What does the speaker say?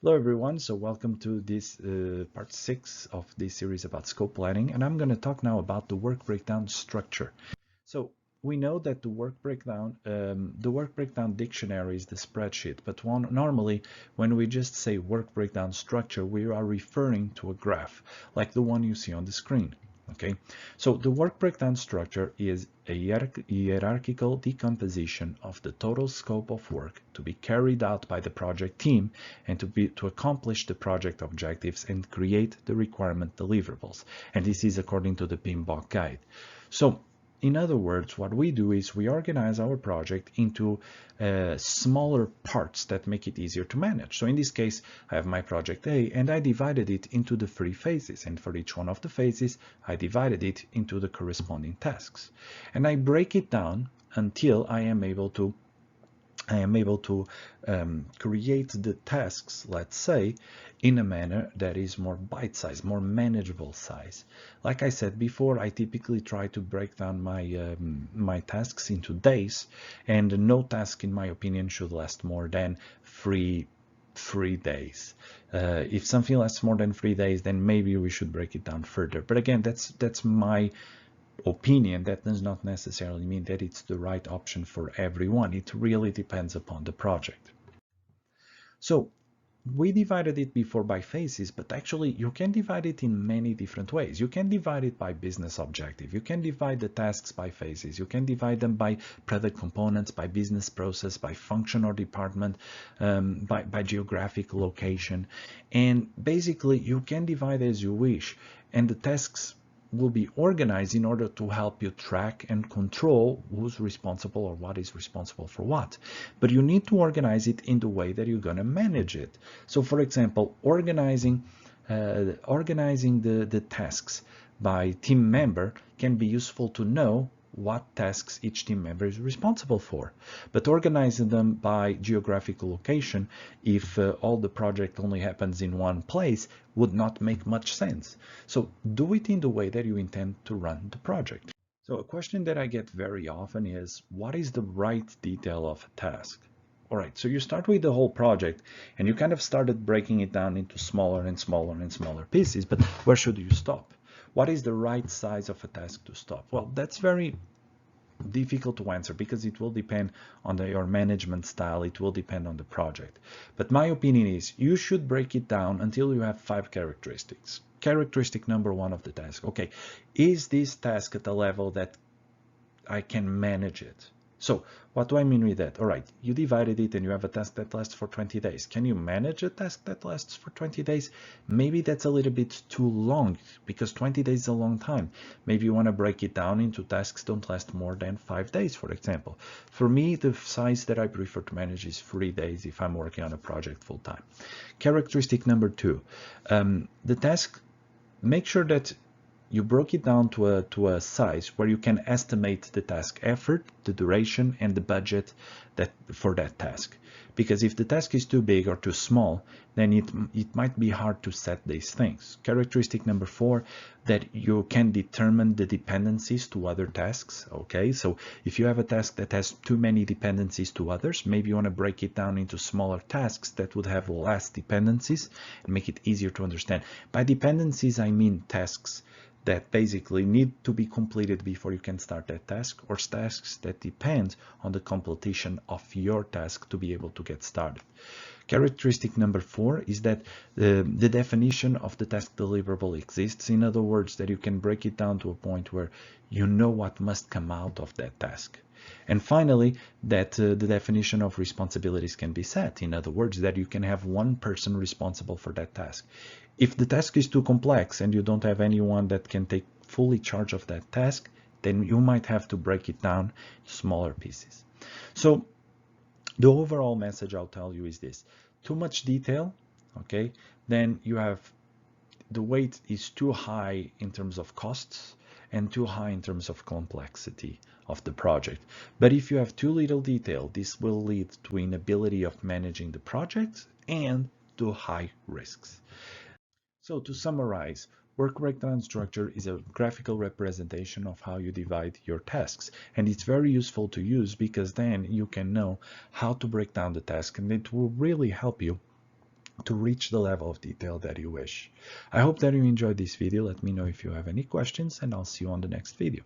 Hello everyone, so welcome to this part 6 of this series about scope planning, and I'm going to talk now about the work breakdown structure. So we know that the work breakdown dictionary is the spreadsheet, but normally when we just say work breakdown structure, we are referring to a graph like the one you see on the screen. Okay, so the work breakdown structure is a hierarchical decomposition of the total scope of work to be carried out by the project team and to accomplish the project objectives and create the requirement deliverables. And this is according to the PMBOK guide. So in other words, what we do is we organize our project into smaller parts that make it easier to manage. So in this case, I have my project A and I divided it into the 3 phases. And for each one of the phases, I divided it into the corresponding tasks. And I break it down until I am able to create the tasks, let's say, in a manner that is more bite-sized, more manageable size. Like I said before, I typically try to break down my tasks into days, and no task, in my opinion, should last more than three days. If something lasts more than 3 days, then maybe we should break it down further. But again, that's my opinion. That does not necessarily mean that it's the right option for everyone. It really depends upon the project. So we divided it before by phases, but actually you can divide it in many different ways. You can divide it by business objective. You can divide the tasks by phases. You can divide them by product components, by business process, by function or department, by geographic location. And basically you can divide as you wish. And the tasks will be organized in order to help you track and control who's responsible or what is responsible for what. But you need to organize it in the way that you're going to manage it. So for example, organizing the tasks by team member can be useful to know what tasks each team member is responsible for. But organizing them by geographical location, if all the project only happens in one place, would not make much sense. So do it in the way that you intend to run the project. So a question that I get very often is, what is the right detail of a task? All right, so you start with the whole project and you kind of started breaking it down into smaller and smaller and smaller pieces, but where should you stop? What is the right size of a task to stop? Well, that's very difficult to answer because it will depend on your management style. It will depend on the project. But my opinion is you should break it down until you have 5 characteristics. Characteristic number 1 of the task. Okay, is this task at a level that I can manage it? So what do I mean with that? All right, you divided it and you have a task that lasts for 20 days. Can you manage a task that lasts for 20 days? Maybe that's a little bit too long because 20 days is a long time. Maybe you want to break it down into tasks that don't last more than 5 days, for example. For me, the size that I prefer to manage is 3 days if I'm working on a project full time. Characteristic number 2, the task, make sure that you broke it down to a size where you can estimate the task effort, the duration, and the budget for that task. Because if the task is too big or too small, then it might be hard to set these things. Characteristic number 4, that you can determine the dependencies to other tasks. Okay, so if you have a task that has too many dependencies to others, maybe you want to break it down into smaller tasks that would have less dependencies and make it easier to understand. By dependencies, I mean tasks that basically need to be completed before you can start that task, or tasks that depend on the completion of your task to be able to get started. Characteristic number 4 is that the definition of the task deliverable exists. In other words, that you can break it down to a point where you know what must come out of that task. And finally, that the definition of responsibilities can be set. In other words, that you can have one person responsible for that task. If the task is too complex and you don't have anyone that can take fully charge of that task, then you might have to break it down to smaller pieces. So the overall message I'll tell you is this: too much detail, okay, then you have the weight is too high in terms of costs and too high in terms of complexity of the project. But if you have too little detail, this will lead to inability of managing the project and to high risks. So to summarize, work breakdown structure is a graphical representation of how you divide your tasks, and it's very useful to use because then you can know how to break down the task, and it will really help you to reach the level of detail that you wish. I hope that you enjoyed this video. Let me know if you have any questions, and I'll see you on the next video.